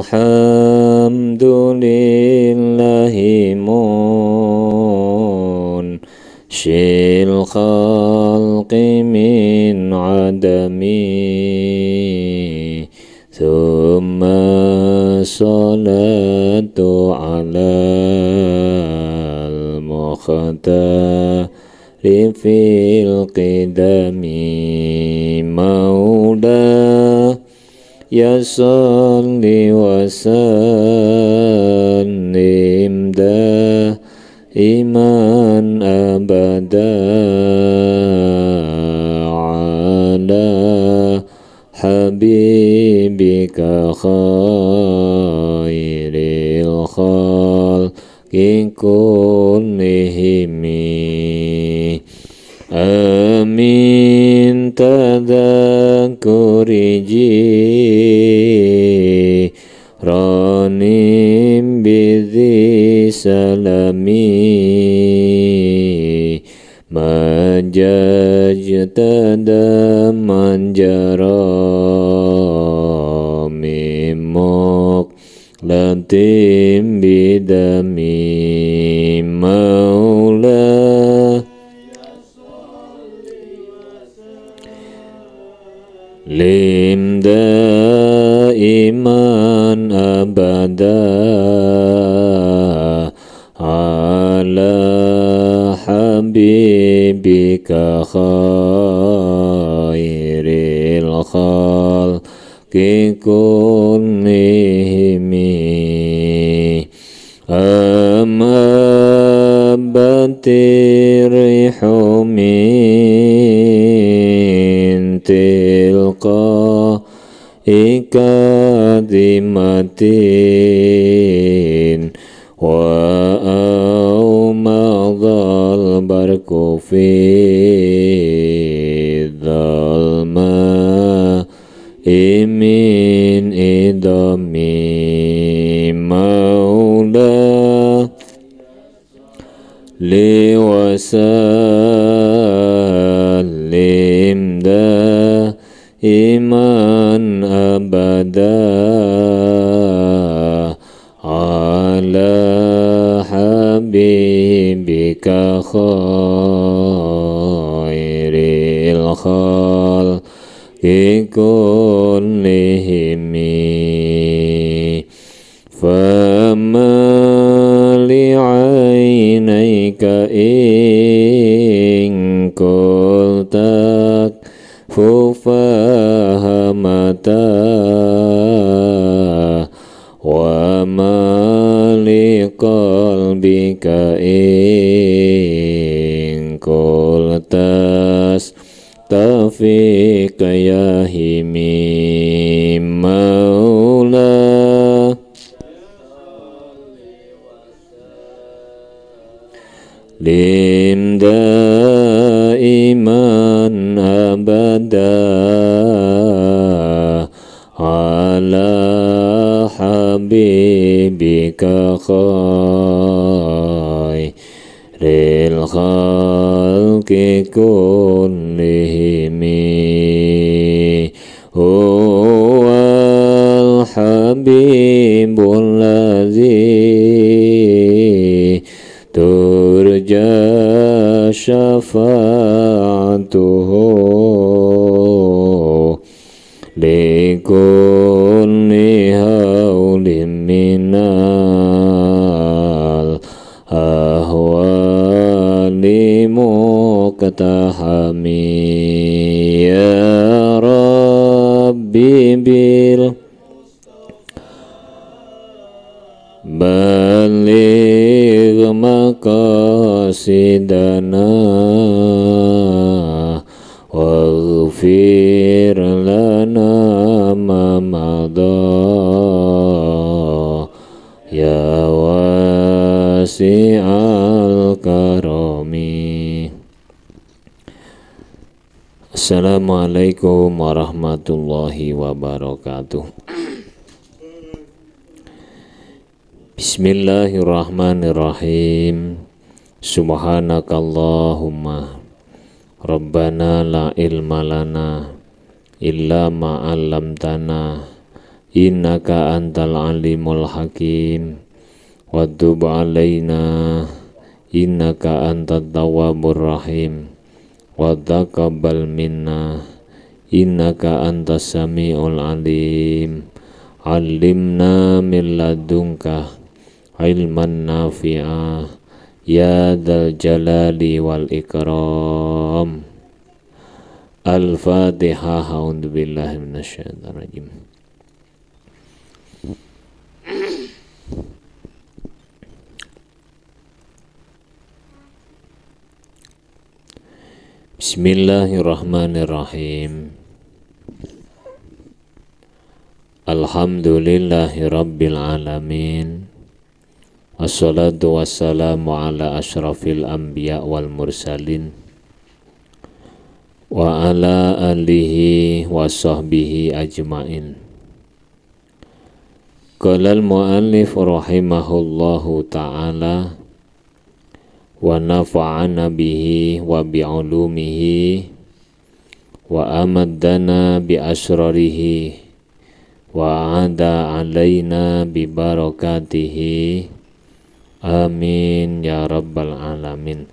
Alhamdulillahi munshil khalqi min adami thumma salatu ala al-mukhtari fil qidami maulah ya salli wa sallim daiman abada ala habibika khairil khalqi kullihimi amin tadakuri jiranim bidhi salami majajtada manjara mimok latim bidami maula lim daiman abada ala habibika khairil khalqi kullihimi amma batirihu min tilqa ikadimatin wa aumadhal barku fi dhalma imin idami maula li wasallim iman abada ala habibika khairil khalqi kullihimi fama li'ainayka in qultak fufahamata wa ma liqalbika in qultas tafiqa yahimi maula lim daiman abada ala habibika khairil khalqi kullihimi huwal habibul ladzi turja syafa'atuhu likulli hawlim minal ahwali muqtahami ya rabbi bil baligh maqasidana waghfir lana ma madha ya wasi'al karami. Assalamualaikum warahmatullahi wabarakatuh. Bismillahirrahmanirrahim. Subhanakallahumma Rabbana la ilma lana illa ma 'allamtana innaka antal alimul hakim wa tub alaina innaka antat tawwabur rahim wa taqabbal minna innaka antas samiul alim. Alimna min ladunka ilman nafi'a ya dzal jalali wal ikram. Al-Fatihah. A'udzu billahi minasyaitonir rajim. Bismillahirrahmanirrahim. Alhamdulillahi rabbil alamin. Wassalatu wassalamu ala asyrafil anbiya wal mursalin wa ala alihi wa sahbihi ajmain. Qala al-muallif rahimahullahu ta'ala wa nafa'ana bihi wa bi'ulumihi wa amaddana bi asrarihi wa ada alaina bi barakatihi amin ya rabbal alamin.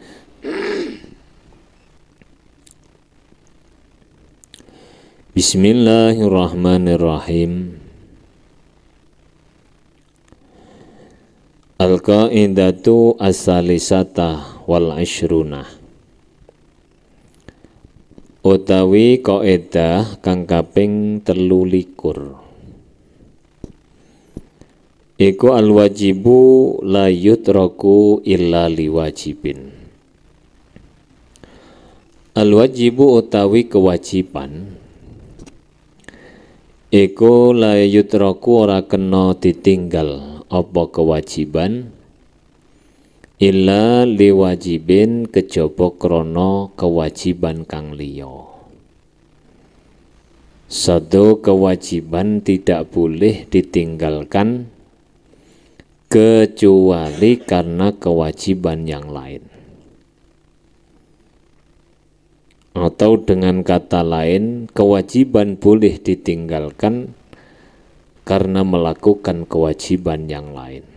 Bismillahirrahmanirrahim. Al-qaidatu as-salisata wal ishruna. Utawi kaidah kang kaping 13. Iku al-wajibu la yutraku illa liwajibin. Al-wajibu utawi kewajiban iku la yutraku ora kena ditinggal apa kewajiban illa liwajibin kejaba krana kewajiban kang liya. Satu kewajiban tidak boleh ditinggalkan kecuali karena kewajiban yang lain. Atau dengan kata lain, kewajiban boleh ditinggalkan karena melakukan kewajiban yang lain.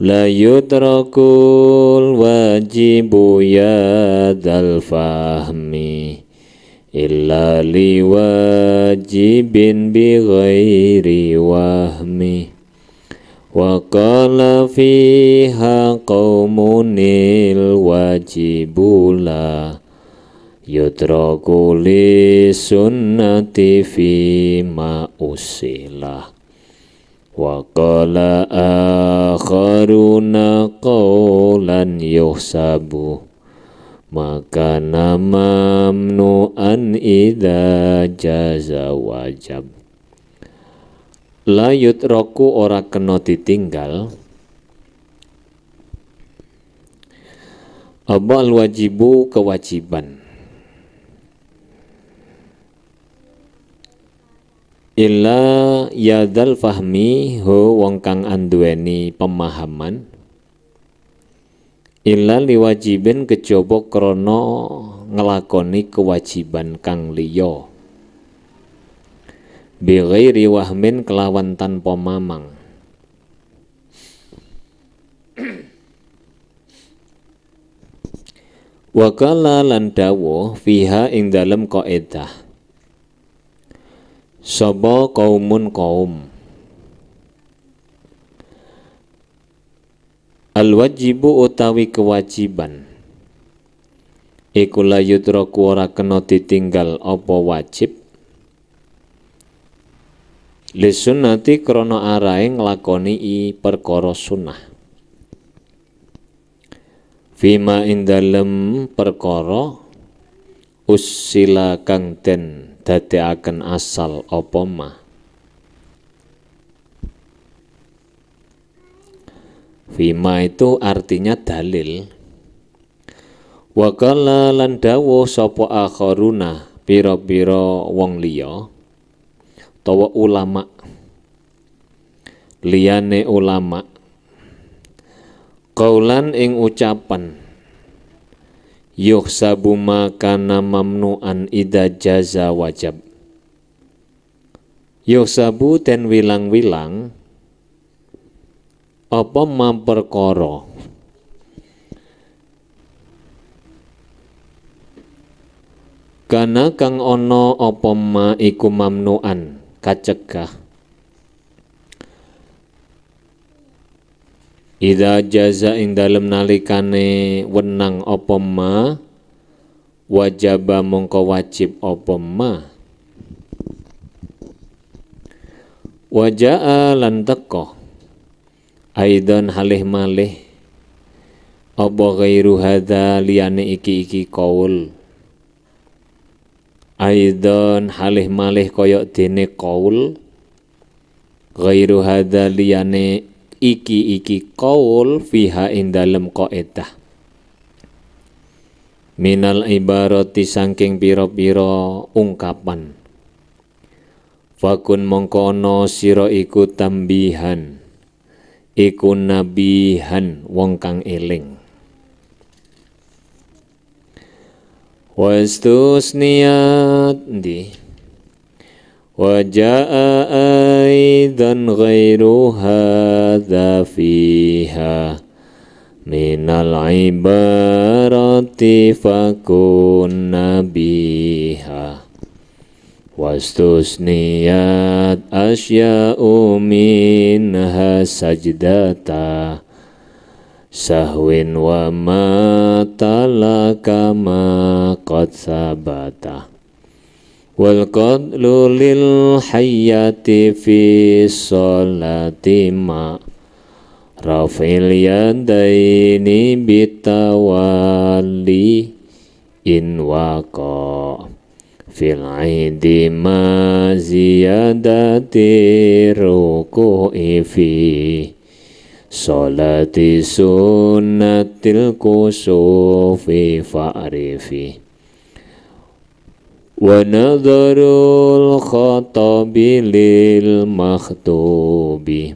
La yudrakul wajibu ya dzal fahmi illa liwajibin bi ghairi wahmi wa qala fiha qaumunil wajibula yutraku li sunnati fi ma usilah wa qala akharuna qawlan yuhsabu maka mamnu'an idza jaza wajab. La yutraku ora kena ditinggal apa al-wajibu kewajiban illa yadzal fahmi ho wong kang anduweni pemahaman illa liwajibin kejaba krana ngelakoni kewajiban kang liya bi ghairi wahmin kelawan tanpa mamang. Wa qala lan dawuh fiha ing dalem kaidah sapa kaumun kaum al-wajibu utawi kewajiban iku la yutraku ora kena ditinggal apa wajib li sunnati krana arahe nglakoni perkara sunnah fima ing dalem perkara usila kang den dadekaken asal apa mah. Fima itu artinya dalil. Wa qala lan dawuh sapa akharuna pira-pira wong liya utawa ulama liyane ulama qaulan ing ucapan yuhsabu ma kana mamnu'an idza jaza wajab. Yuhsabu ten wilang-wilang apa ma perkara kana kang ana apa ma iku mamnu'an kacegah idza jaza ing dalem nalikane wenang apa ma wajaba mongko wajib apa ma wajaa lan teka aidan halih malih apa ghairu hadza liyane iki qaul aidan halih malih kaya dene qaul ghairu hadza liyane iki qaul fiha ing dalem qaidah minal ibarati saking pira-pira ungkapan fakun mongko ana sira iku tambihan iku nabihan wong kang eling wastusniyat ndi wajaa aidan ghairu hadza fiha minal ibarati fakun nabiha wastusniyat asya'u minha sajdata sahwin wa ma talaka ma qad sabata wal qadlu lil hayyati fi sholati ma rafil yadaini bitawali in waqa fil aidi ma ziyadati ruku'i fi sholati sunnatil kusufi fa'rifi wa nadharul khatabi lil makhtubi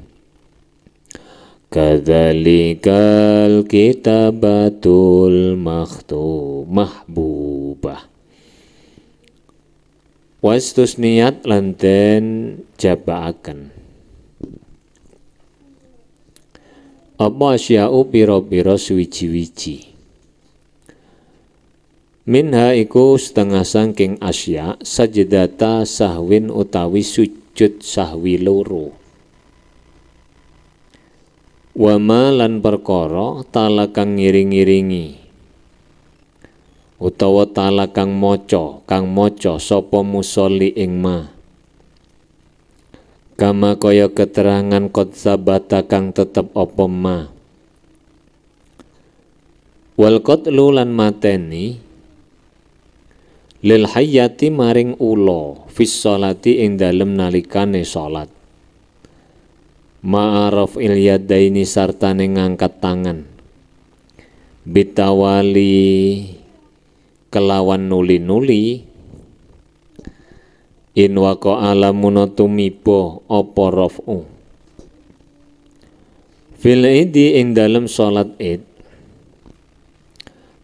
kadzalikal kitabatul mahbubah wastusniyat lanten jabaaken apa asya'u pira-pira suwiji-wiji minha iku setengah sangking asya sajdata sahwin utawi sujud sahwi loro wama lan perkara talakang ngiring-ngiringi utawa talakang maca sapa musolli ing ma kama kaya keterangan qad sabata kang tetep apa ma wal qatlu lan mateni lil hayyati maring ula fis sholati ing dalem nalikane salat ma'araf il yadaini sartane ngangkat tangan bitawali kelawan nuli-nuli in waqa alamuna tumiba apa raf'u fil idi ing dalem salat id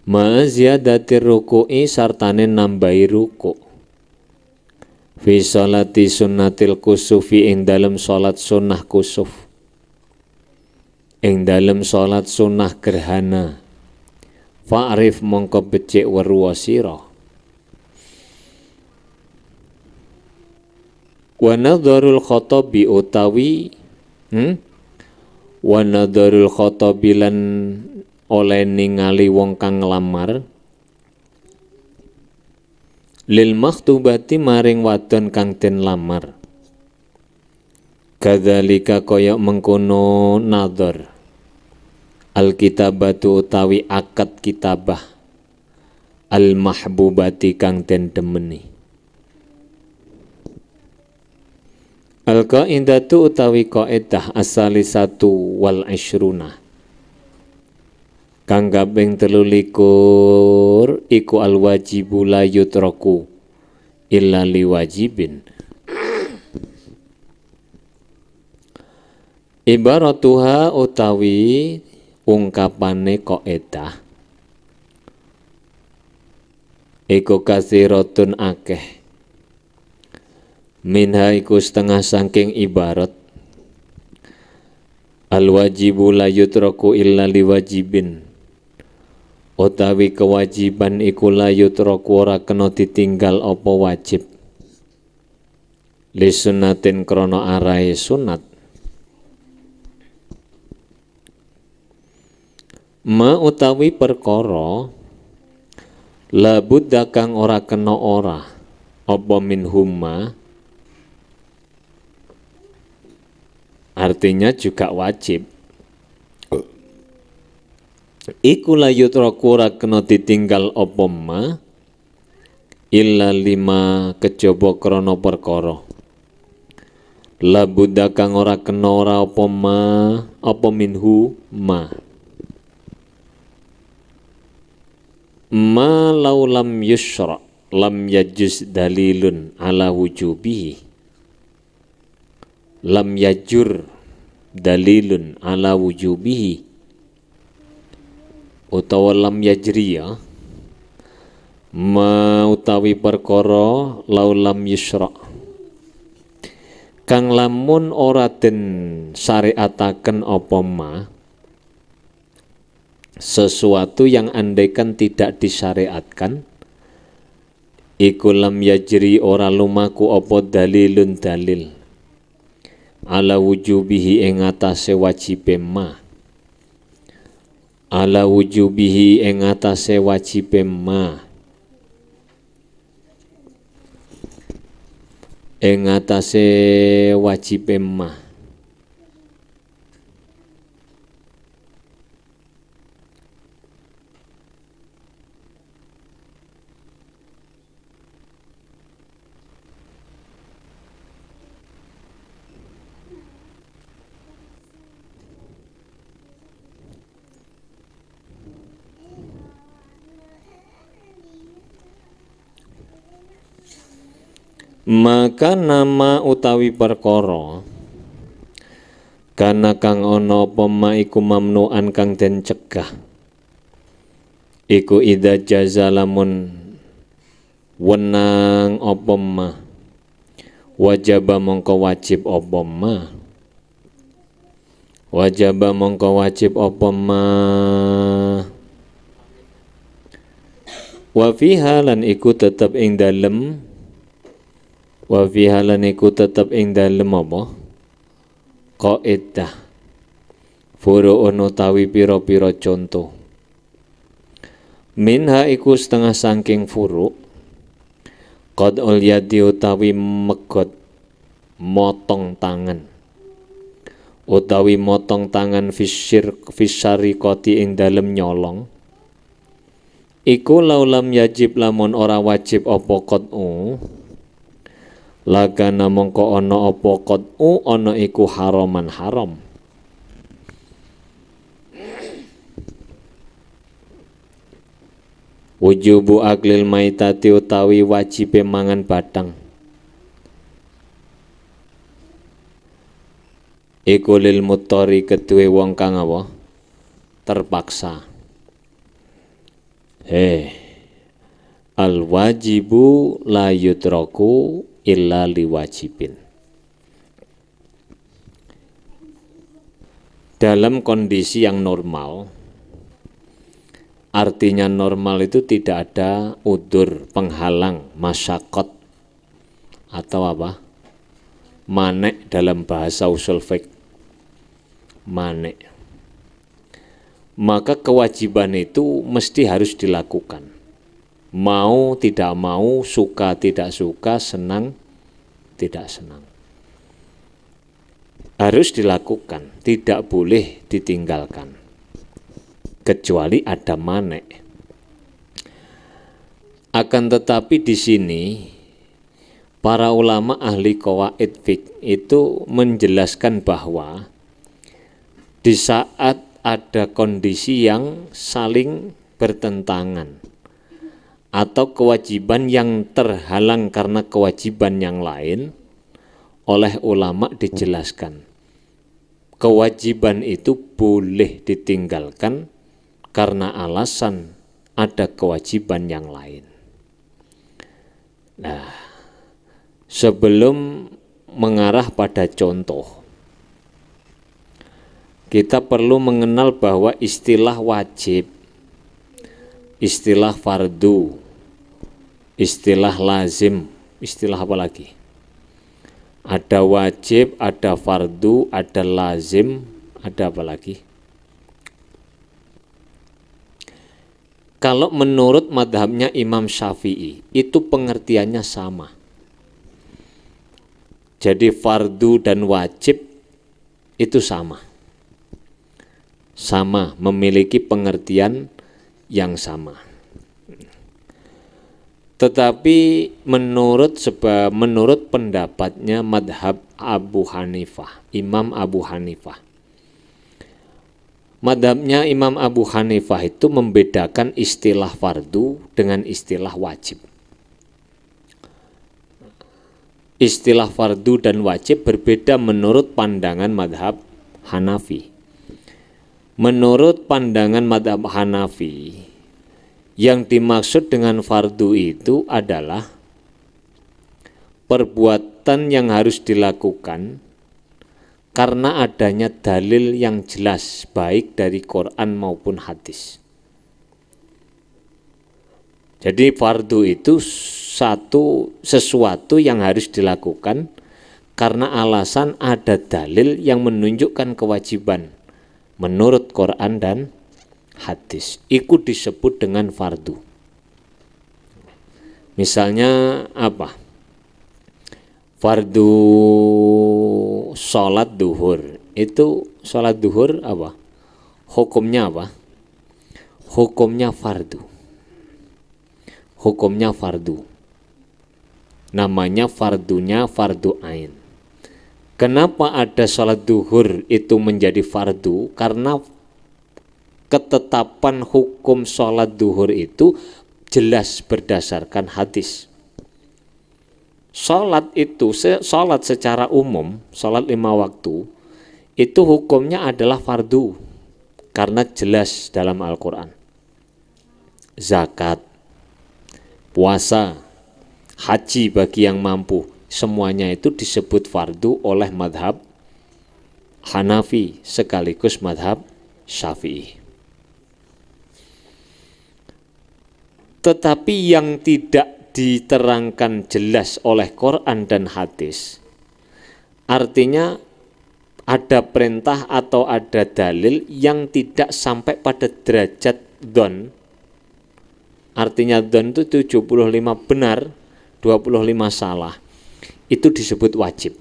ma ziyadatir ruku'i sartane nambahi ruku' fi sholati sunnatil kusufi ing dalem salat sunnah kusuf ing dalem salat sunnah gerhana fa'rif mongko becik weruh sira wa nadharul khatabi utawi wa nadharul khatabi lan oleh ningali wong kang nglamar lil makhtubati maring wadon kang den lamar kadzalika kaya mengkono nadhar al kitabatu utawi akad kitabah al mahbubati kang den demeni al qaidatu utawi qaidah asali 1 wal 20 kang kaping 23 iku al wajibu la yutraku illa liwajibin ibaratuha utawi ungkapane qaidah iku katsiratun akeh, minha iku setengah saking ibarat, al wajibu la yutraku illa liwajibin, utawi kewajiban iku la yutraku ora kena ditinggal apa wajib, li sunnatin krana arahe sunat. Ma utawi perkara la budda kang ora kena ora apa minhumma, artinya juga wajib, iku la yutraku ora kena ditinggal apa ma illa lima kejaba krana perkara, la budda kang ora kena ora apa ma apa minhu ma lau lam yusra lam yajuz dalilun ala wujubihi, lam yajur dalilun ala wujubihi, utawa lam yajri ya, ma utawi perkara lau lam yusra kang lamun ora den syariataken apa ma, sesuatu yang andaikan tidak disyariatkan, iku lam yajri ora lumaku apa dalilun dalil, ala wujubihi ing atase wajibe ma, ala wujubihi ing atase wajibe ma, ing atase wajibe ma. Maka nama utawi perkara kana kang ana apa ma iku mamnuan kang den cegah, iku idza jaza lamun wenang apa ma, wajaba mongko wajib apa ma, wajaba mongko wajib apa ma, wa fiha lan iku tetep ing dalem, wa fiha lan iku tetep ing dalem apa qaidah furu'un utawi pira-pira contoh, minha iku setengah saking furu' qad'ul yadi utawi megot motong tangan, utawi motong tangan fisyariqati ing dalem nyolong, iku laulam yajib lamun ora wajib apa qad'u, lakana mongko ana apa qad'u ana iku haraman haram. Wujubu aklil maitati utawi wajibe mangan batang, iku lil muttori keduwe wong kang apa terpaksa. Al wajibu la yutraku illa liwajibin. Dalam kondisi yang normal, artinya normal itu tidak ada udur, penghalang, masyakot atau apa? Manek dalam bahasa usul fiqh. Manek. Maka kewajiban itu mesti harus dilakukan. Mau tidak mau, suka tidak suka, senang tidak senang. Harus dilakukan, tidak boleh ditinggalkan. Kecuali ada manek. Akan tetapi di sini para ulama ahli qawaid fiqh itu menjelaskan bahwa di saat ada kondisi yang saling bertentangan atau kewajiban yang terhalang karena kewajiban yang lain, oleh ulama dijelaskan kewajiban itu boleh ditinggalkan karena alasan ada kewajiban yang lain. Nah, sebelum mengarah pada contoh, kita perlu mengenal bahwa istilah wajib, istilah fardu, istilah lazim, istilah apa lagi? Ada wajib, ada fardu, ada lazim, ada apa lagi? Kalau menurut madhabnya Imam Syafi'i, itu pengertiannya sama. Jadi fardu dan wajib itu sama. Sama, memiliki pengertian yang sama. Tetapi menurut pendapatnya madhab Abu Hanifah, Imam Abu Hanifah, madhabnya Imam Abu Hanifah itu membedakan istilah fardu dengan istilah wajib. Istilah fardu dan wajib berbeda menurut pandangan madhab Hanafi. Menurut pandangan madhab Hanafi, yang dimaksud dengan fardu itu adalah perbuatan yang harus dilakukan karena adanya dalil yang jelas baik dari Quran maupun hadis. Jadi fardu itu sesuatu yang harus dilakukan karena alasan ada dalil yang menunjukkan kewajiban menurut Quran dan hadis. Itu disebut dengan fardu. Misalnya apa? Fardu sholat duhur. Itu sholat duhur apa? Hukumnya apa? Hukumnya fardu. Hukumnya fardu. Namanya fardunya fardu ain. Kenapa ada sholat duhur itu menjadi fardu? Karena ketetapan hukum sholat duhur itu jelas berdasarkan hadis. Sholat itu, sholat secara umum, sholat 5 waktu, itu hukumnya adalah fardu. Karena jelas dalam Al-Quran. Zakat, puasa, haji bagi yang mampu, semuanya itu disebut fardu oleh madhab Hanafi sekaligus madhab Syafi'i. Tetapi yang tidak diterangkan jelas oleh Quran dan hadis, artinya ada perintah atau ada dalil yang tidak sampai pada derajat dzon. Artinya dzon itu 75 benar, 25 salah. Itu disebut wajib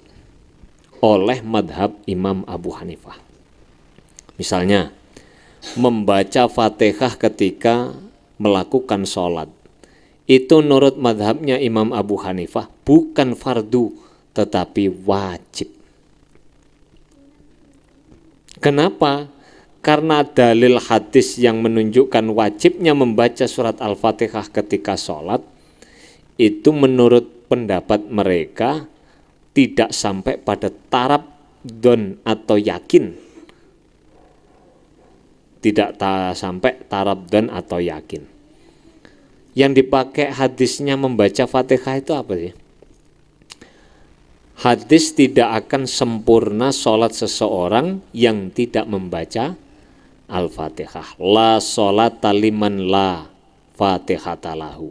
oleh madhab Imam Abu Hanifah. Misalnya, membaca Fatihah ketika melakukan sholat. Itu menurut madhabnya Imam Abu Hanifah bukan fardu, tetapi wajib. Kenapa? Karena dalil hadis yang menunjukkan wajibnya membaca surat Al-Fatihah ketika sholat, itu menurut pendapat mereka tidak sampai pada taraf dzon atau yakin. Tidak sampai taraf dzon atau yakin. Yang dipakai hadisnya membaca Fatihah itu apa sih? Hadis tidak akan sempurna sholat seseorang yang tidak membaca Al-Fatihah. La sholata liman la fatihata lahu.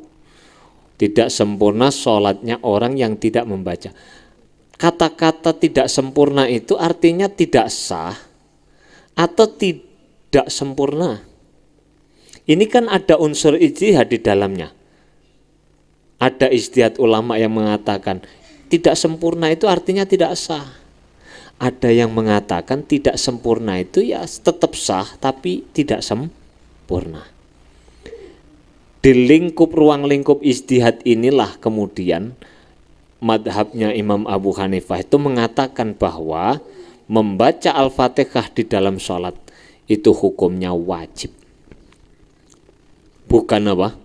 Tidak sempurna sholatnya orang yang tidak membaca. Kata-kata tidak sempurna itu artinya tidak sah atau tidak sempurna. Ini kan ada unsur ijtihad di dalamnya. Ada ijtihad ulama yang mengatakan tidak sempurna itu artinya tidak sah. Ada yang mengatakan tidak sempurna itu ya tetap sah tapi tidak sempurna. Di lingkup ruang lingkup ijtihad inilah kemudian madhabnya Imam Abu Hanifah itu mengatakan bahwa membaca Al-Fatihah di dalam sholat itu hukumnya wajib. Bukan apa?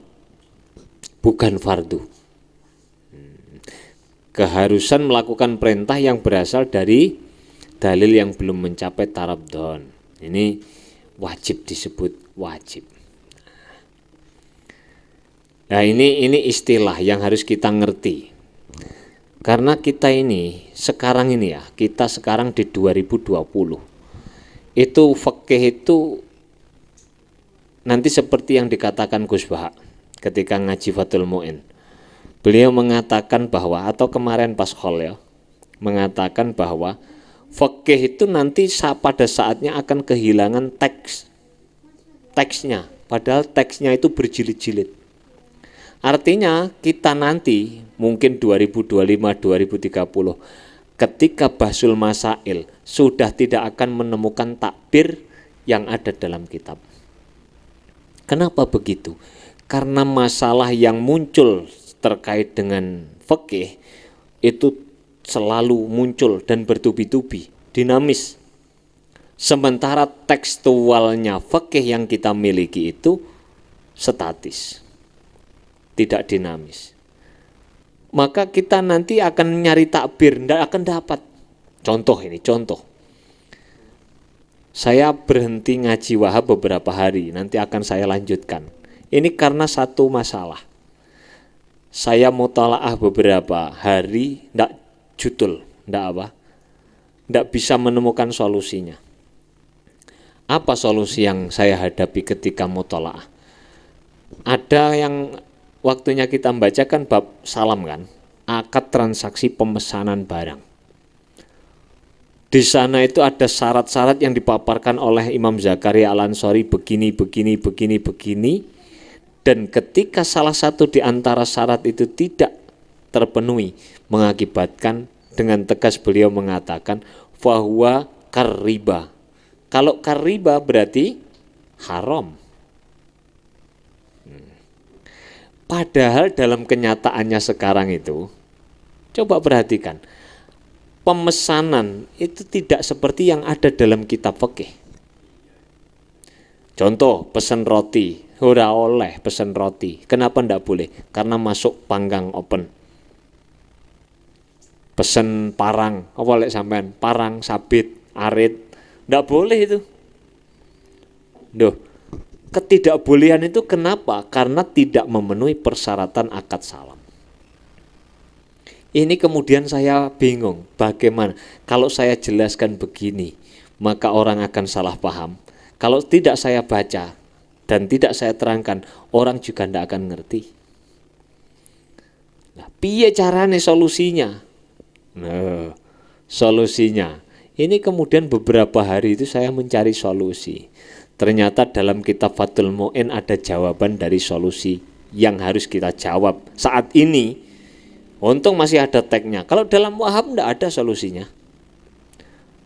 Bukan fardu. Keharusan melakukan perintah yang berasal dari dalil yang belum mencapai taraf dzon. Ini wajib disebut wajib. Nah, ini istilah yang harus kita ngerti. Karena kita ini sekarang ini ya, kita sekarang di 2020. Itu fikih itu nanti seperti yang dikatakan Gus Bahak ketika ngaji Fathul Mu'in. Beliau mengatakan bahwa, atau kemarin pas khol ya, mengatakan bahwa fikih itu nanti pada saatnya akan kehilangan teksnya, padahal teksnya itu berjilid-jilid. Artinya kita nanti mungkin 2025-2030 ketika Bahsul Masail sudah tidak akan menemukan takbir yang ada dalam kitab. Kenapa begitu? Karena masalah yang muncul terkait dengan fikih itu selalu muncul dan bertubi-tubi, dinamis. Sementara tekstualnya fikih yang kita miliki itu statis, tidak dinamis. Maka kita nanti akan nyari takbir, tidak akan dapat. Contoh ini, contoh. Saya berhenti ngaji Wahab beberapa hari, nanti akan saya lanjutkan. Ini karena satu masalah. Saya mutalaah beberapa hari, tidak judul, tidak bisa menemukan solusinya. Apa solusi yang saya hadapi ketika mutalaah? Ada yang waktunya kita membacakan bab salam kan, akad transaksi pemesanan barang. Di sana itu ada syarat-syarat yang dipaparkan oleh Imam Zakaria Al-Ansori begini. Dan ketika salah satu di antara syarat itu tidak terpenuhi, mengakibatkan dengan tegas beliau mengatakan fahuwa karriba. Kalau karriba berarti haram. Padahal dalam kenyataannya sekarang itu, coba perhatikan, pemesanan itu tidak seperti yang ada dalam kitab fikih. Contoh, pesan roti, ora oleh pesan roti. Kenapa ndak boleh? Karena masuk panggang open. Pesan parang, apa lek sampean? Parang, sabit, arit, ndak boleh itu. Duh, ketidakbolehan itu kenapa? Karena tidak memenuhi persyaratan akad salam. Ini kemudian saya bingung, bagaimana kalau saya jelaskan begini, maka orang akan salah paham. Kalau tidak saya baca dan tidak saya terangkan, orang juga tidak akan ngerti. Nah, piye carane solusinya? Nah, solusinya. Ini kemudian beberapa hari itu saya mencari solusi. Ternyata dalam kitab Fathul Mu'in ada jawaban dari solusi yang harus kita jawab saat ini. Untung masih ada tagnya. Kalau dalam Wahab tidak ada solusinya.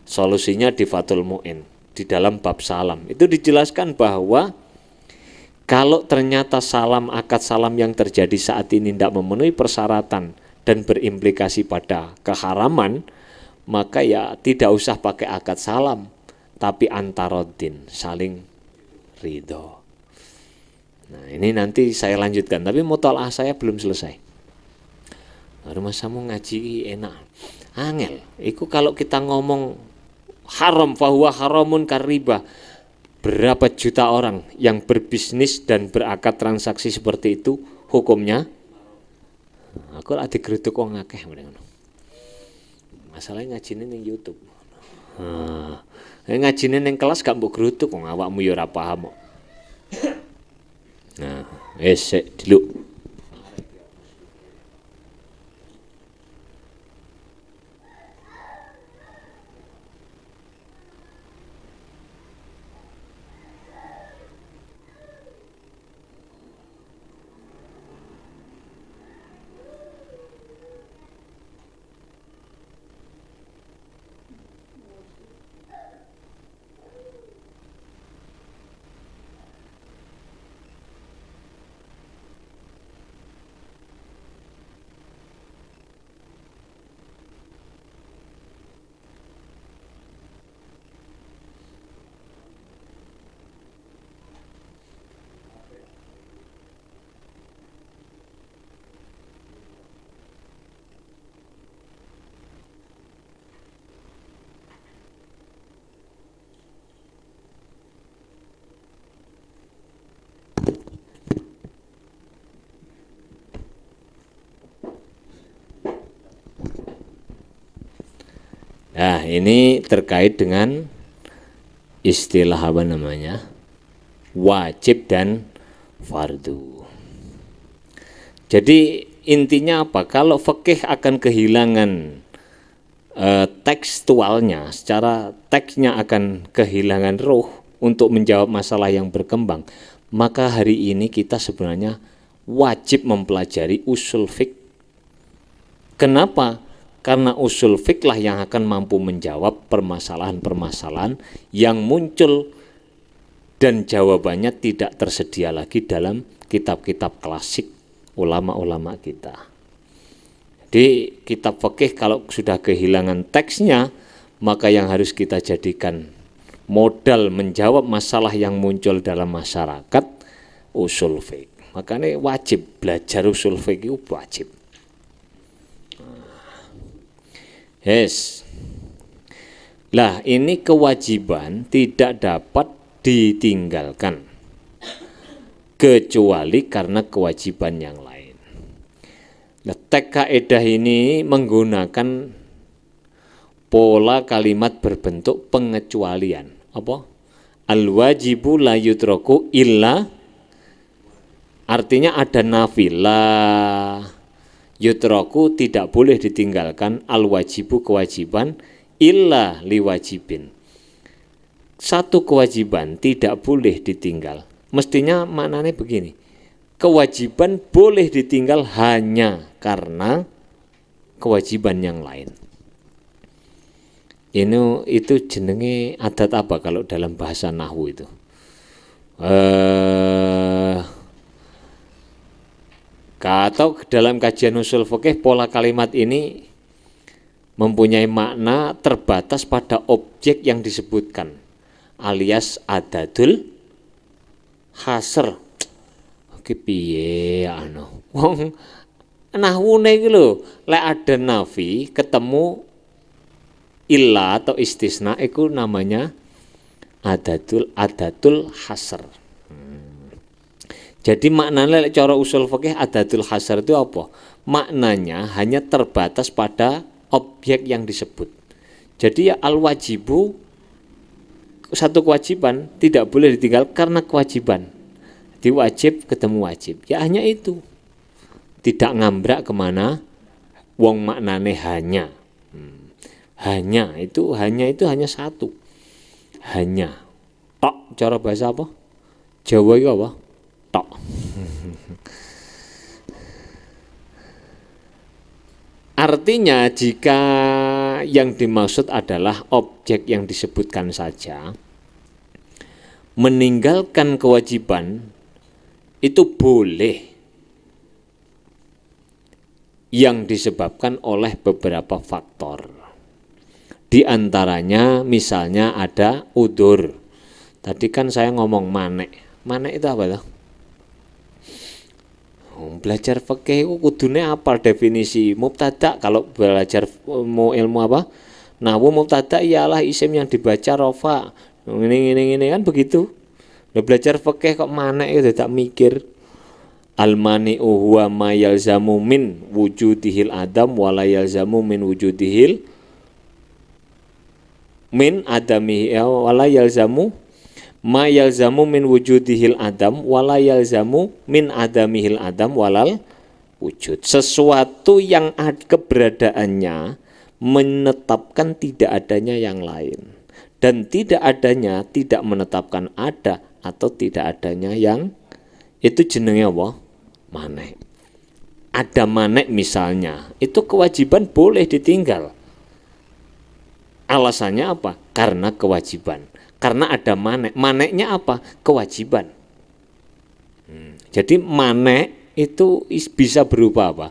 Solusinya di Fathul Mu'in, di dalam bab salam. Itu dijelaskan bahwa kalau ternyata salam, akad salam yang terjadi saat ini tidak memenuhi persyaratan dan berimplikasi pada keharaman, maka ya tidak usah pakai akad salam, tapi antarodin, saling ridho. Nah, ini nanti saya lanjutkan, tapi mutalaah saya belum selesai. Rumah samu ngaji enak, angel. Iku kalau kita ngomong haram, fahuwa haramun kariba. Berapa juta orang yang berbisnis dan berakad transaksi seperti itu hukumnya? Aku lagi geruduk wong akeh. Masalahnya ngajine ning YouTube. Ngajine ning kelas gak mbok geruduk wong awakmu ya ora paham kok. Nah, sik dulu. Nah, ini terkait dengan istilah apa namanya? Wajib dan fardu. Jadi intinya apa? Kalau fikih akan kehilangan tekstualnya, secara teksnya akan kehilangan ruh untuk menjawab masalah yang berkembang, maka hari ini kita sebenarnya wajib mempelajari usul fiqh. Kenapa? Karena usul fiqh lah yang akan mampu menjawab permasalahan-permasalahan yang muncul dan jawabannya tidak tersedia lagi dalam kitab-kitab klasik ulama-ulama kita. Di kitab fikih kalau sudah kehilangan teksnya, maka yang harus kita jadikan modal menjawab masalah yang muncul dalam masyarakat, usul fikih. Makanya wajib belajar usul fikih, wajib. Yes. Lah ini kewajiban tidak dapat ditinggalkan kecuali karena kewajiban yang lain. Nah, teks kaidah ini menggunakan pola kalimat berbentuk pengecualian. Apa? Al-wajibu la yutraku illa, artinya ada nafi, la yutraku tidak boleh ditinggalkan, al-wajibu kewajiban, illa liwajibin. Satu kewajiban tidak boleh ditinggal. Mestinya maknanya begini. Kewajiban boleh ditinggal hanya karena kewajiban yang lain. Itu jenenge adat apa kalau dalam bahasa nahwu itu? Atau dalam kajian usul fikih pola kalimat ini mempunyai makna terbatas pada objek yang disebutkan, alias adatul hasr. Oke piye anu. Wong nahwune iki lho, lek ada nafi ketemu illa atau istisna itu namanya adatul hasr. Jadi maknanya cara usul fikih adatul hasr itu apa? Maknanya hanya terbatas pada objek yang disebut. Jadi ya al-wajibu, satu kewajiban tidak boleh ditinggal karena kewajiban. Wajib ketemu wajib, ya hanya itu, tidak ngambrak kemana, wong maknane hanya, hanya itu hanya satu, hanya, tok, cara bahasa apa? Jawa itu apa? Tok. Artinya jika yang dimaksud adalah objek yang disebutkan saja, meninggalkan kewajiban itu boleh yang disebabkan oleh beberapa faktor. Di antaranya misalnya ada udzur. Tadi kan saya ngomong manek. Manek itu apa tuh? Belajar fikih kudune apal definisi mubtada. Kalau belajar ilmu apa? Nahwu mubtada ialah isim yang dibaca rafa. Ini kan begitu. Udah belajar fikih kok manek itu tak mikir. Al-mani'u huwa ma yalzamu min wujudihil adam wa la yalzamu min wujudihil min adamihi wa la yalzamu ma yalzamu min wujudihil adam wa la yalzamu min adamihil adam walal wujud. Sesuatu yang keberadaannya menetapkan tidak adanya yang lain, dan tidak adanya tidak menetapkan ada atau tidak adanya yang itu jenenge apa? Manek. Ada manek misalnya, itu kewajiban boleh ditinggal. Alasannya apa? Karena kewajiban. Karena ada manek. Maneknya apa? Kewajiban. Jadi manek itu bisa berupa apa?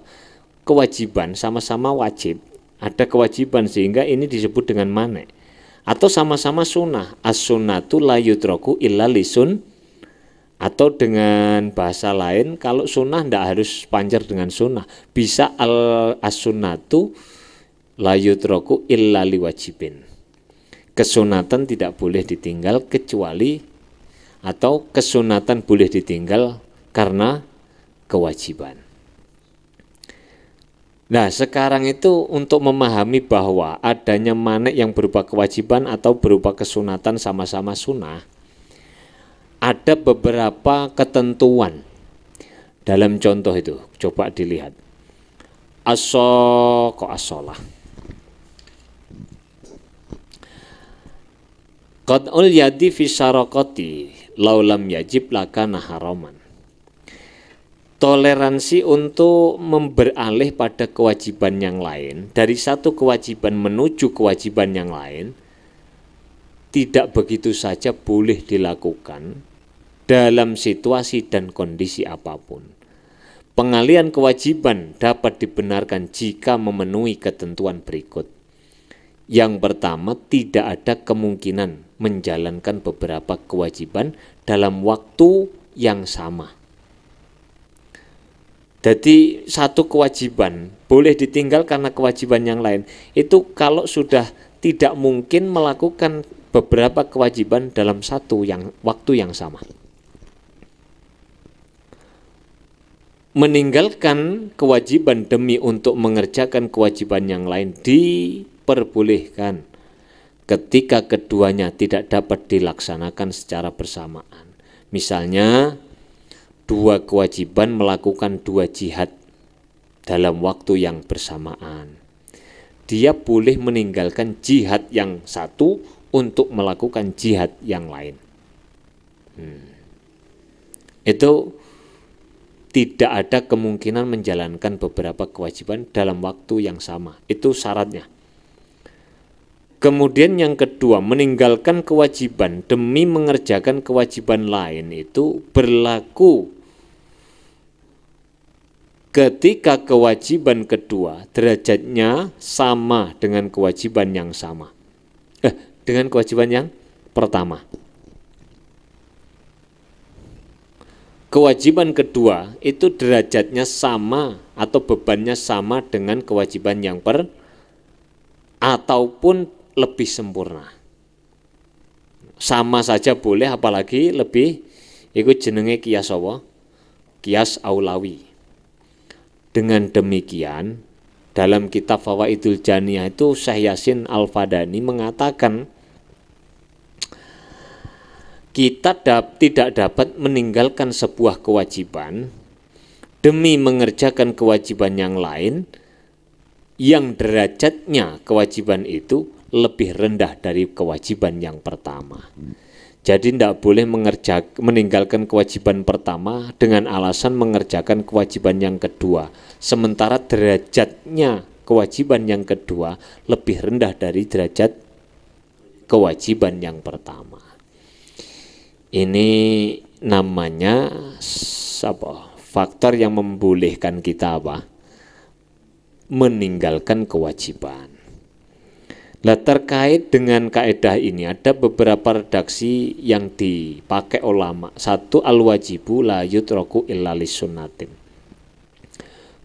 Kewajiban, sama-sama wajib. Ada kewajiban sehingga ini disebut dengan manek. Atau sama-sama sunnah, as-sunnatu la yutraku illa lisun. Atau dengan bahasa lain, kalau sunnah tidak harus panjar dengan sunnah, bisa as-sunnatu la yutraku illa liwajibin. Kesunatan tidak boleh ditinggal kecuali, atau kesunatan boleh ditinggal karena kewajiban. Nah, sekarang itu untuk memahami bahwa adanya manik yang berupa kewajiban atau berupa kesunatan sama-sama sunnah, ada beberapa ketentuan dalam contoh itu. Coba dilihat. As-sholah. Qat'ul yadi fi syaraqati laulam yajib lakana haraman. Toleransi untuk beralih pada kewajiban yang lain, dari satu kewajiban menuju kewajiban yang lain, tidak begitu saja boleh dilakukan dalam situasi dan kondisi apapun. Pengalihan kewajiban dapat dibenarkan jika memenuhi ketentuan berikut. Yang pertama, tidak ada kemungkinan menjalankan beberapa kewajiban dalam waktu yang sama. Jadi satu kewajiban boleh ditinggal karena kewajiban yang lain. Itu kalau sudah tidak mungkin melakukan beberapa kewajiban dalam waktu yang sama. Meninggalkan kewajiban demi untuk mengerjakan kewajiban yang lain diperbolehkan ketika keduanya tidak dapat dilaksanakan secara bersamaan. Misalnya, dua kewajiban melakukan dua jihad dalam waktu yang bersamaan. Dia boleh meninggalkan jihad yang satu untuk melakukan jihad yang lain. Itu tidak ada kemungkinan menjalankan beberapa kewajiban dalam waktu yang sama. Itu syaratnya. Kemudian yang kedua, meninggalkan kewajiban demi mengerjakan kewajiban lain itu berlaku ketika kewajiban kedua derajatnya sama dengan kewajiban yang sama. Dengan kewajiban yang pertama. Kewajiban kedua itu derajatnya sama atau bebannya sama dengan kewajiban yang ataupun lebih sempurna. Sama saja boleh, apalagi lebih, itu jenenge kias apa? Kias aulawi. Dengan demikian, dalam kitab Fawaidul Janiyah itu Syekh Yasin Al-Fadani mengatakan kita tidak dapat meninggalkan sebuah kewajiban demi mengerjakan kewajiban yang lain yang derajatnya kewajiban itu lebih rendah dari kewajiban yang pertama. Jadi tidak boleh meninggalkan kewajiban pertama dengan alasan mengerjakan kewajiban yang kedua, sementara derajatnya kewajiban yang kedua lebih rendah dari derajat kewajiban yang pertama. Ini namanya faktor yang membolehkan kita meninggalkan kewajiban. Nah, terkait dengan kaidah ini ada beberapa redaksi yang dipakai ulama. Satu, al-wajibu la yutraku illa lisunnatin.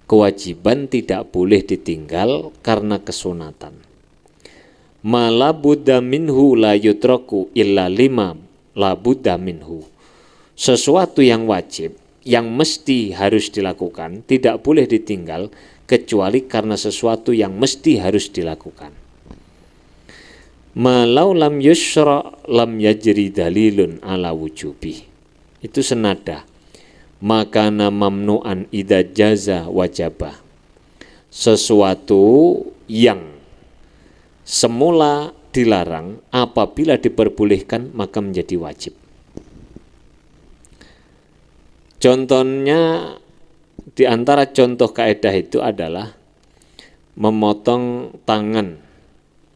Kewajiban tidak boleh ditinggal karena kesunatan. Ma budda minhu la yutraku illa lima la budda minhu. Sesuatu yang wajib, yang mesti harus dilakukan, tidak boleh ditinggal kecuali karena sesuatu yang mesti harus dilakukan. Malau lam yusra lam yajri dalilun ala wujubi. Itu senada. Makana mamnu'an idza jaza wajaba. Sesuatu yang semula dilarang apabila diperbolehkan maka menjadi wajib. Contohnya, di antara contoh kaidah itu adalah memotong tangan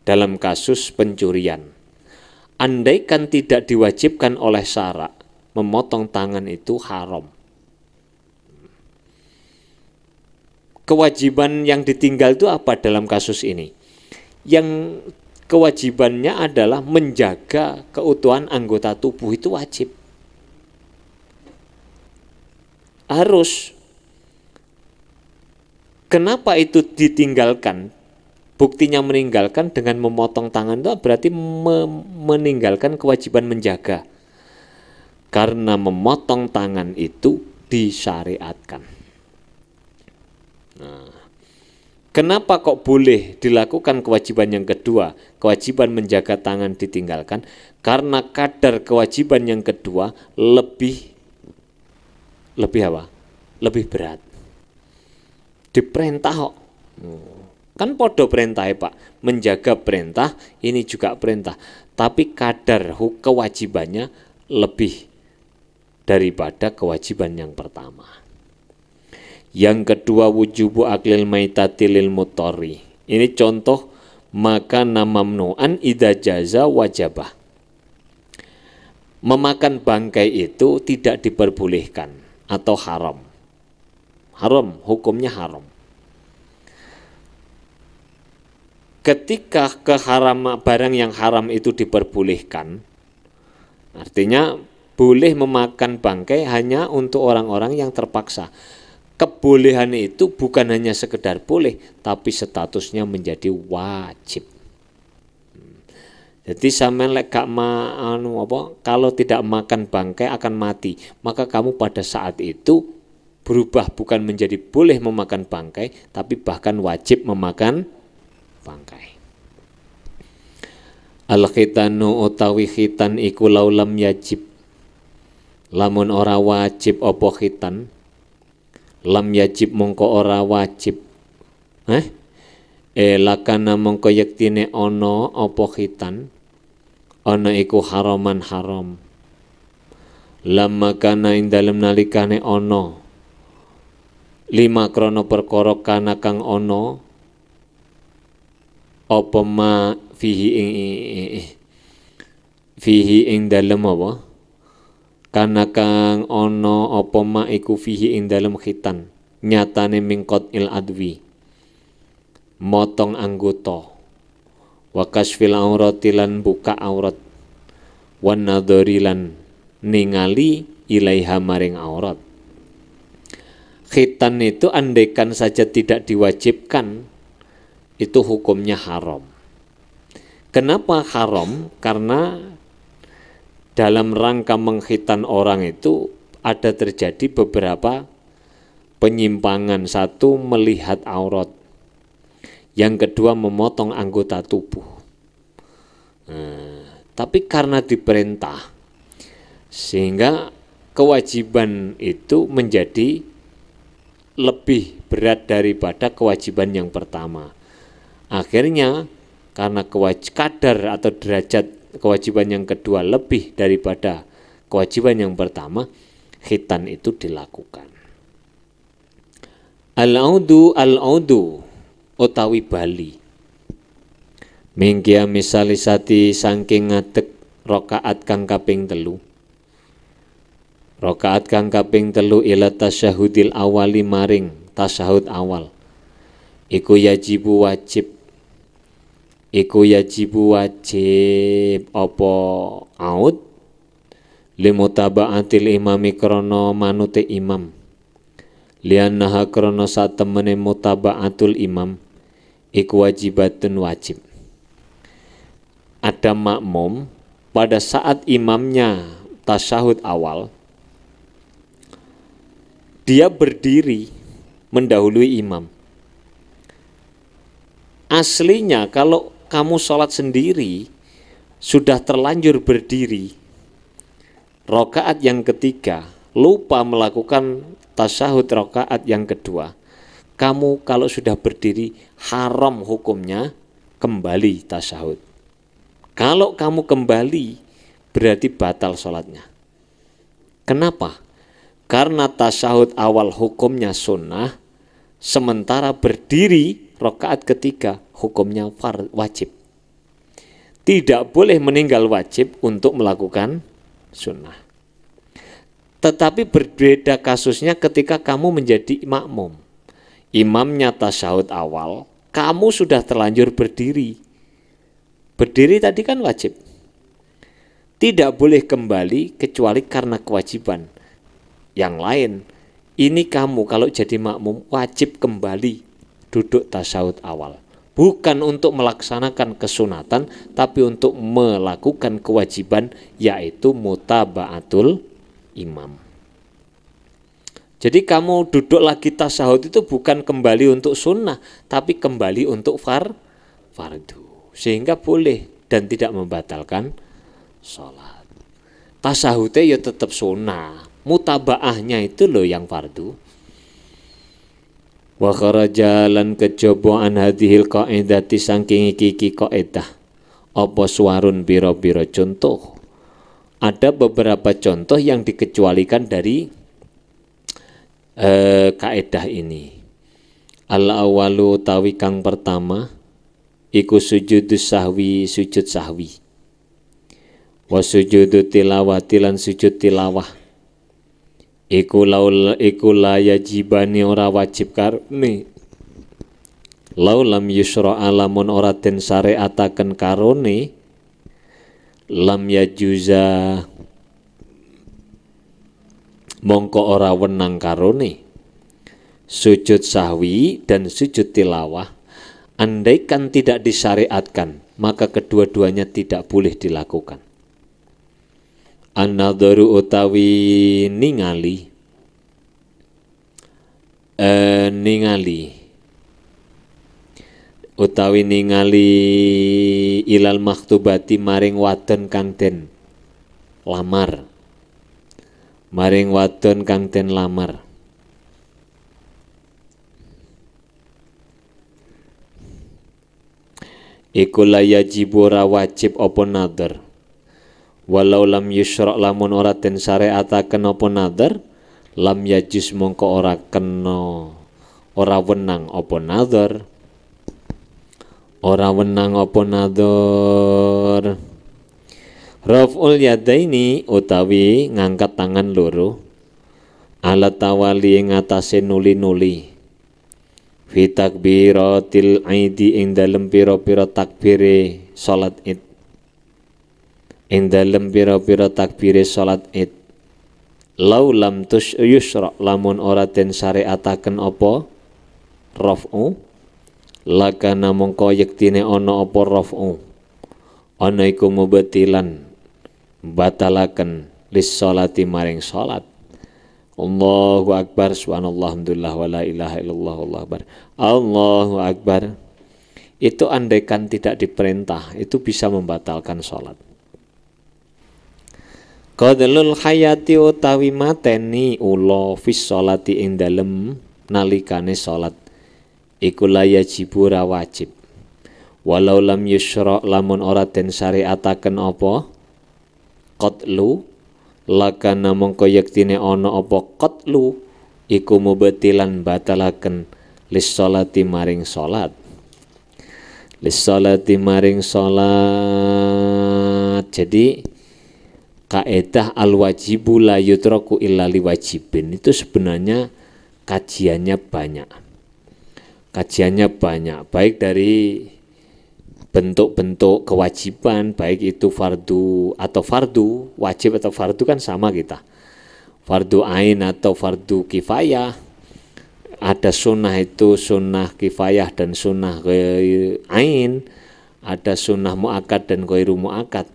dalam kasus pencurian. Andaikan tidak diwajibkan oleh syara, memotong tangan itu haram. Kewajiban yang ditinggal itu apa dalam kasus ini? Yang kewajibannya adalah menjaga keutuhan anggota tubuh, itu wajib. Harus. Kenapa itu ditinggalkan? Buktinya meninggalkan dengan memotong tangan itu berarti meninggalkan kewajiban menjaga. Karena memotong tangan itu disyariatkan. Nah, Kenapa kok boleh dilakukan kewajiban yang kedua, kewajiban menjaga tangan ditinggalkan? Karena kadar kewajiban yang kedua lebih apa? Lebih berat. Diperintah kok. Kan podo perintah ya Pak, menjaga perintah, ini juga perintah. Tapi kadar kewajibannya lebih daripada kewajiban yang pertama. Yang kedua, wujubu aklil maitati lil mutori. Ini contoh maka mamnu'an idza jaza wajabah. Memakan bangkai itu tidak diperbolehkan atau haram. Haram, hukumnya haram. Ketika barang yang haram itu diperbolehkan, artinya boleh memakan bangkai hanya untuk orang-orang yang terpaksa. Kebolehan itu bukan hanya sekedar boleh, tapi statusnya menjadi wajib. Jadi sampean lek gak kalau tidak makan bangkai akan mati, maka kamu pada saat itu berubah bukan menjadi boleh memakan bangkai, tapi bahkan wajib memakan bangkai. Al-khitanu utawi khitan iku laulam yajib. Lamun ora wajib apa khitan? Lam yajib mongko ora wajib. Lakana mongko yektine ana apa khitan? Ana iku haraman haram. Lamma kana ing dalem nalikane ana lima krana perkara kana kang ana apa ma fihi ing dalem apa? Kana kang ana apa ma iku fihi ing dalem khitan nyatane mingkot il adwi motong anggota wa kasfil aurati lan buka aurat wan nadhari lan ningali ilaiha maring aurat. Khitan itu andaikan saja tidak diwajibkan itu hukumnya haram. Kenapa haram? Karena dalam rangka mengkhitan orang itu ada terjadi beberapa penyimpangan. Satu, melihat aurat. Yang kedua, memotong anggota tubuh. Tapi karena diperintah, sehingga kewajiban itu menjadi lebih berat daripada kewajiban yang pertama. Akhirnya karena kadar atau derajat kewajiban yang kedua lebih daripada kewajiban yang pertama, khitan itu dilakukan. Al-audu utawi bali. Mingkia misalisati saking ngadeg rakaat kang kaping 3. Rakaat kang kaping 3 ila tasyahudil awali maring tasyahud awal. Iku yajibu wajib apa aud limutaba'atil imami krana manute imam liannaha krana satemene mutaba'atul imam iku wajibatun wajib. Ada makmum pada saat imamnya tasyahud awal, dia berdiri mendahului imam. Aslinya kalau kamu sholat sendiri sudah terlanjur berdiri, rakaat yang ketiga lupa melakukan tasyahud rakaat yang kedua, kamu kalau sudah berdiri haram hukumnya kembali tasyahud. Kalau kamu kembali berarti batal sholatnya. Kenapa? Karena tasyahud awal hukumnya sunnah, sementara berdiri rakaat ketiga hukumnya wajib. Tidak boleh meninggal wajib untuk melakukan sunnah. Tetapi berbeda kasusnya ketika kamu menjadi makmum. Imamnya tasyahud awal, kamu sudah terlanjur berdiri. Berdiri tadi kan wajib. Tidak boleh kembali kecuali karena kewajiban. Yang lain, ini kamu kalau jadi makmum wajib kembali duduk tasyahud awal. Bukan untuk melaksanakan kesunatan, tapi untuk melakukan kewajiban, yaitu mutaba'atul imam. Jadi kamu duduk lagi tasyahud itu bukan kembali untuk sunnah, tapi kembali untuk fardu. Sehingga boleh dan tidak membatalkan sholat. Tasyahudnya ya tetap sunnah, mutabaahnya itu loh yang fardu. Wa kharaja lan kejaba an hadhil qaidati saking iki kaidah apa suwarun pira-pira contoh. Ada beberapa contoh yang dikecualikan dari kaidah ini. Al-awalu tawi kang pertama iku sujudus sahwi, sujud sahwi. Wa sujudu tilawati lan sujud tilawah. Iku la yajibani ora wajib karone. Lau lam yusra alamun ora den syariataken karone lam yajuza mongko ora wenang karone sujud sahwi dan sujud tilawah. Andaikan tidak disyariatkan, maka kedua-duanya tidak boleh dilakukan. An-nadharu utawi ningali ilal maktubati maring wadon kang den lamar, maring wadon kang den lamar. Iku la yajibu ora wajib apa nadhar. Walau lam yusra lamun ora den syariataken apa nadhar, lam yajus mongko ora kena, ora wenang apa nadhar. Ora wenang apa nadhar. Raf'ul yadaini utawi ngangkat tangan loro alat tawali ing atase nuli-nuli fi takbiratil aidi ing dalem pira-pira takbire salat Id, ing dalem pira-pira takbire salat Id. Lau lam yusra lamun ora den syariataken apa raf'u lakana mongko yektine ana apa raf'u ana iku mubatilan batalaken lis sholati maring salat. Allahu akbar, subhanallah, alhamdulillah, wala ilaha illallah, Allahu akbar. Allahu akbar. Itu andaikan tidak diperintah, itu bisa membatalkan salat. Qadlul hayati utawi mateni ula fis sholati ing dalem nalikane salat iku la yajibu ra wajib. Walau lam yusra lamun ora den syariataken apa qatlu lakana mongko yektine ana apa qatlu iku mubatilan batalaken lis sholati maring salat. Lis sholati maring salat. Jadi kaidah al wajibu la yutraku illa liwajibin itu sebenarnya kajiannya banyak. Kajiannya banyak, baik dari bentuk-bentuk kewajiban, baik itu fardu atau fardu, wajib atau fardu kan sama kita. Fardu ain atau fardu kifayah. Ada sunnah itu sunnah kifayah dan sunnah ain. Ada sunnah mu'akad dan ghairu mu'akad.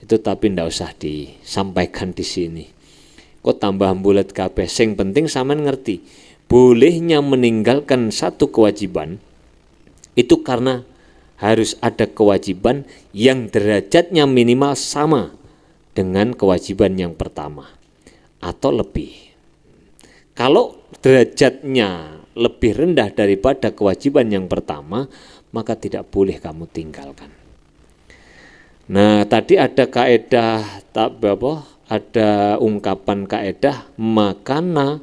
Itu tapi ndak usah disampaikan di sini. Kok tambah bulat kabeh, sing penting sampean ngerti. Bolehnya meninggalkan satu kewajiban itu karena harus ada kewajiban yang derajatnya minimal sama dengan kewajiban yang pertama atau lebih. Kalau derajatnya lebih rendah daripada kewajiban yang pertama, maka tidak boleh kamu tinggalkan. Nah, tadi ada kaedah ada ungkapan kaedah makana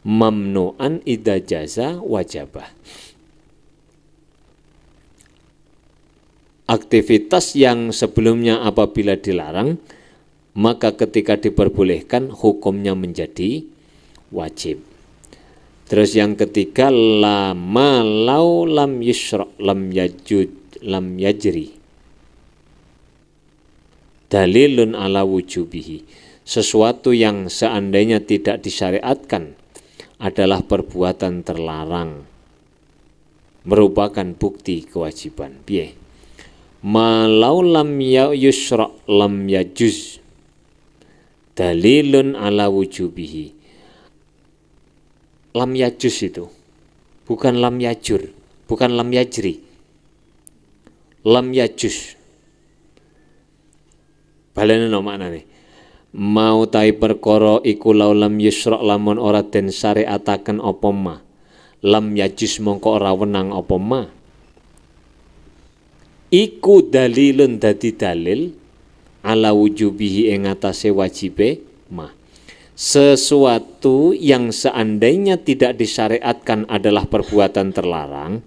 mamnu'an idza jaza wajabah. Aktivitas yang sebelumnya apabila dilarang, maka ketika diperbolehkan hukumnya menjadi wajib. Terus yang ketiga, lama lau lam yusra lam yajud lam yajri. Dalilun ala wujubihi. Sesuatu yang seandainya tidak disyariatkan adalah perbuatan terlarang, merupakan bukti kewajiban. Piye? Malau lam yusra lam yajuz dalilun ala wujubihi. lam yajus itu, bukan lam yajur, bukan lam yajri, lam yajus. Balene no maknane. Mau tai perkara iku lam yusra lamun ora den syariataken apa ma. Lam yajus mongko ora wenang apa ma. Iku dalilun dadi dalil ala wujubihi ing atase wajibe ma. Sesuatu yang seandainya tidak disyariatkan adalah perbuatan terlarang.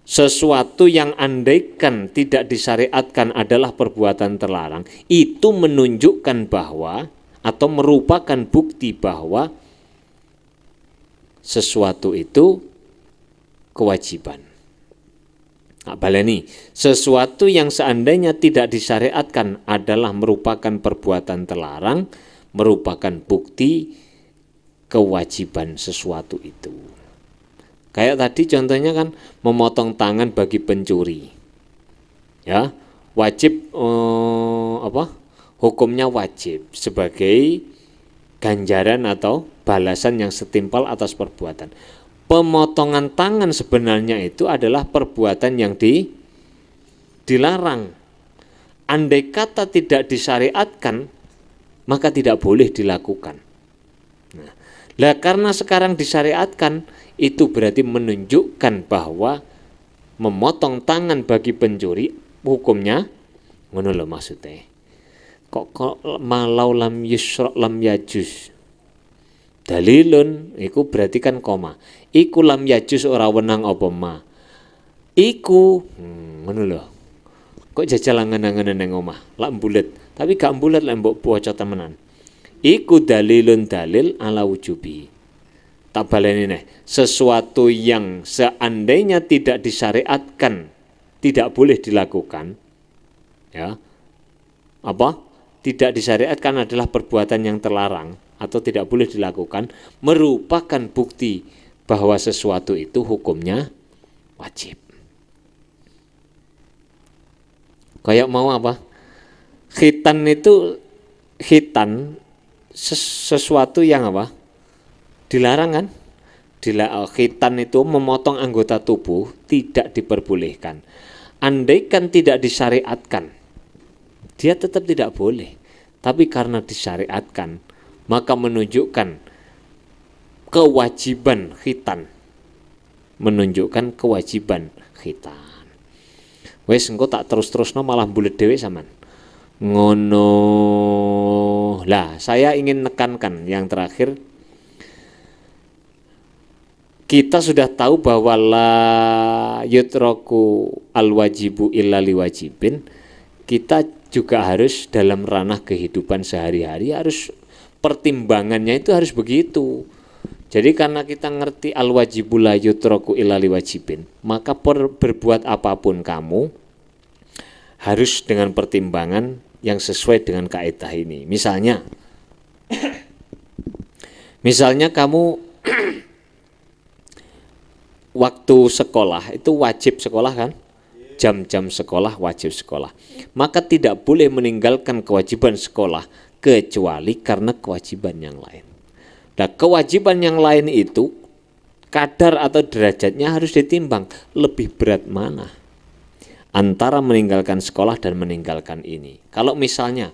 Sesuatu yang andaikan tidak disyariatkan adalah perbuatan terlarang, itu menunjukkan bahwa atau merupakan bukti bahwa sesuatu itu kewajiban. Nah, baleni, sesuatu yang seandainya tidak disyariatkan adalah merupakan perbuatan terlarang, merupakan bukti kewajiban sesuatu itu. Kayak tadi contohnya kan memotong tangan bagi pencuri, ya wajib hukumnya wajib sebagai ganjaran atau balasan yang setimpal atas perbuatan. Pemotongan tangan sebenarnya itu adalah perbuatan yang dilarang. Andai kata tidak disyariatkan, maka tidak boleh dilakukan. Nah, karena sekarang disyariatkan, itu berarti menunjukkan bahwa memotong tangan bagi pencuri hukumnya ngono lho maksudnya. Kok malau lam yusra lam yajus. Dalilun iku berarti kan koma. Iku lam yajus ora wenang apa ma. Iku ngono lho. Kok jajal angen-angen nang omah, lak mbulet. Tapi gak mbulet lek mbok waca temenan. Iku dalilun dalil ala wujubi. Tak baleni neh, sesuatu yang seandainya tidak disyariatkan tidak boleh dilakukan, ya apa? Tidak disyariatkan adalah perbuatan yang terlarang atau tidak boleh dilakukan, merupakan bukti bahwa sesuatu itu hukumnya wajib. Kayak mau apa? Khitan itu sesuatu yang apa? Dilarang kan? Khitan itu memotong anggota tubuh tidak diperbolehkan. Andaikan tidak disyariatkan, dia tetap tidak boleh. Tapi karena disyariatkan, maka menunjukkan kewajiban khitan. Menunjukkan kewajiban khitan. Wes engko tak terus-terusno malah bulet dhewe sampean. Ngono. Lah, saya ingin nekankan yang terakhir. Kita sudah tahu bahwa la yutraku al-wajibu illa liwajibin. Kita juga harus dalam ranah kehidupan sehari-hari harus pertimbangannya itu harus begitu. Jadi karena kita ngerti al-wajibu la yutraku illa liwajibin, maka berbuat apapun kamu harus dengan pertimbangan yang sesuai dengan kaidah ini. Misalnya kamu waktu sekolah itu wajib sekolah kan? Jam-jam sekolah wajib sekolah. Maka tidak boleh meninggalkan kewajiban sekolah kecuali karena kewajiban yang lain. Nah, kewajiban yang lain itu kadar atau derajatnya harus ditimbang. Lebih berat mana antara meninggalkan sekolah dan meninggalkan ini? Kalau misalnya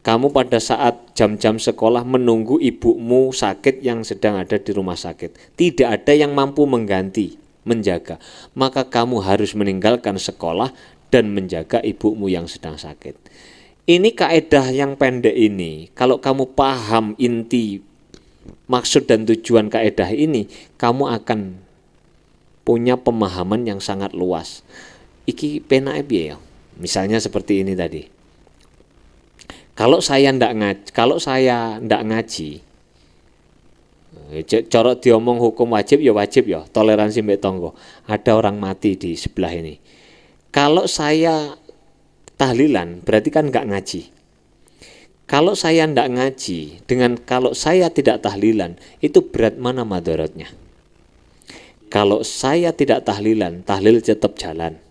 kamu pada saat jam-jam sekolah menunggu ibumu sakit yang sedang ada di rumah sakit, tidak ada yang mampu mengganti, menjaga, maka kamu harus meninggalkan sekolah dan menjaga ibumu yang sedang sakit. Ini kaidah yang pendek ini, kalau kamu paham inti maksud dan tujuan kaidah ini, kamu akan punya pemahaman yang sangat luas. Iki penake piye ya? Misalnya seperti ini tadi. Kalau saya ndak ngaji, corok diomong hukum wajib ya, toleransi mbek tonggo. Ada orang mati di sebelah ini. Kalau saya tahlilan, berarti kan nggak ngaji. Kalau saya ndak ngaji, dengan kalau saya tidak tahlilan, itu berat mana madaratnya? Kalau saya tidak tahlilan, tahlil tetap jalan.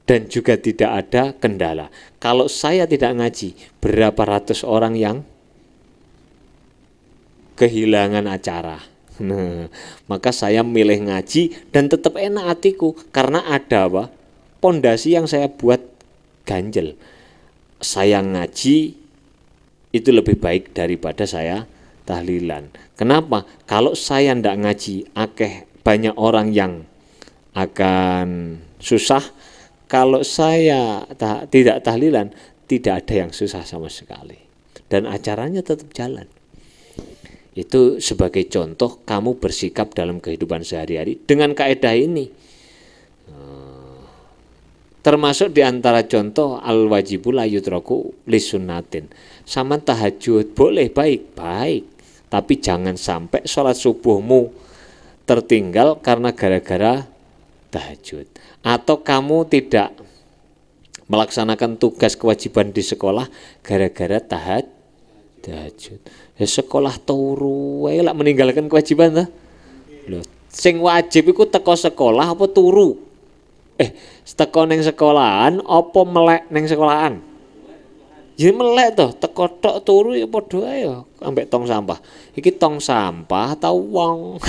Dan juga tidak ada kendala. Kalau saya tidak ngaji, berapa ratus orang yang kehilangan acara. Nah, maka saya milih ngaji dan tetap enak hatiku karena ada apa? Pondasi yang saya buat ganjel. Saya ngaji itu lebih baik daripada saya tahlilan. Kenapa? Kalau saya ndak ngaji, banyak orang yang akan susah. Kalau saya tidak tahlilan, tidak ada yang susah sama sekali. Dan acaranya tetap jalan. Itu sebagai contoh kamu bersikap dalam kehidupan sehari-hari dengan kaidah ini. Termasuk diantara contoh al-wajibul la yutraku lisunnatin. Sama tahajud boleh baik-baik. Tapi jangan sampai sholat subuhmu tertinggal karena gara-gara tahajud. Atau kamu tidak melaksanakan tugas kewajiban di sekolah gara-gara tahajud. Ya sekolah turu wae lak meninggalkan kewajiban ta? Lho, sing wajib iku teko sekolah apa turu? Teko ning sekolahan apa melek ning sekolahan? Ya melek toh, teko tok turu ya padha ae ya ambek tong sampah. Iki tong sampah tau wong.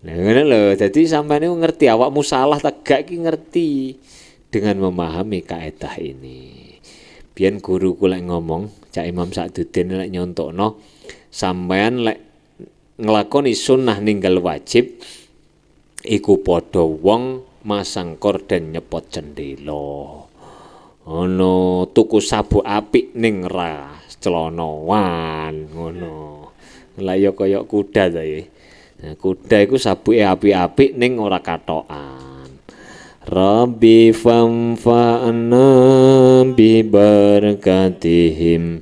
Nah ngene lho, dadi sampeyan niku ngerti awakmu salah tak gak iki ngerti dengan memahami kaidah ini. Biyen guruku lek ngomong, Cak Imam Sa'duddin lek nyontokno, sampeyan lek nglakoni sunnah ninggal wajib iku padha wong masang korden nyepot jendela. Ono tuku sabuk apik ning ras celonoan ngono. Lah ya kaya kuda ta ya. Nah, kuda iku sabuke apik-apik ning ora katokan. Rabbi famfa'na bi barakatihim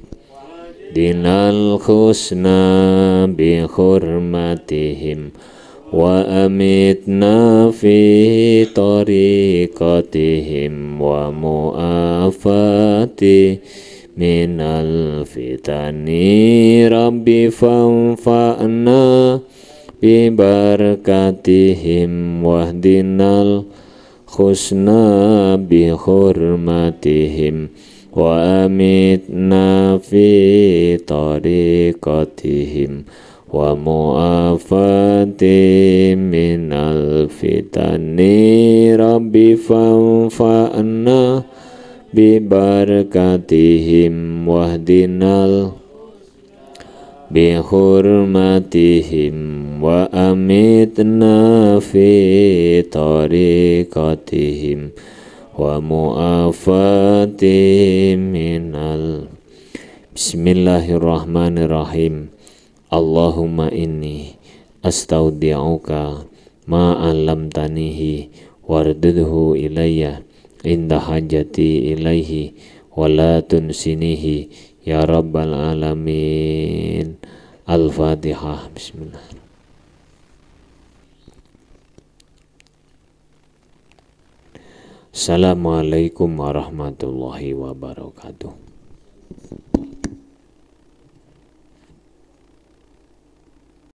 dinal husna bi hurmatihim wa amitna fi tariqatihim wa mu'afati minal fitani rabbi fanfa'na bi barakatihim wahdinal husna bi hurmatihim wa amitna fi tariqatihim wa mu'afati minal fitani rabbi fanfa'na bi barakatihim wahdinal bi hurmatihim wa amitna fi tariqatihim wa mu'afati minal. Bismillahirrahmanirrahim. Allahumma inni astaudi'uka ma 'allamtanihi wardudhu ilayya inda hajati ilaihi wa la tunsinihi ya rabbal alamin. Al-Fatihah. Bismillah. Assalamualaikum warahmatullahi wabarakatuh.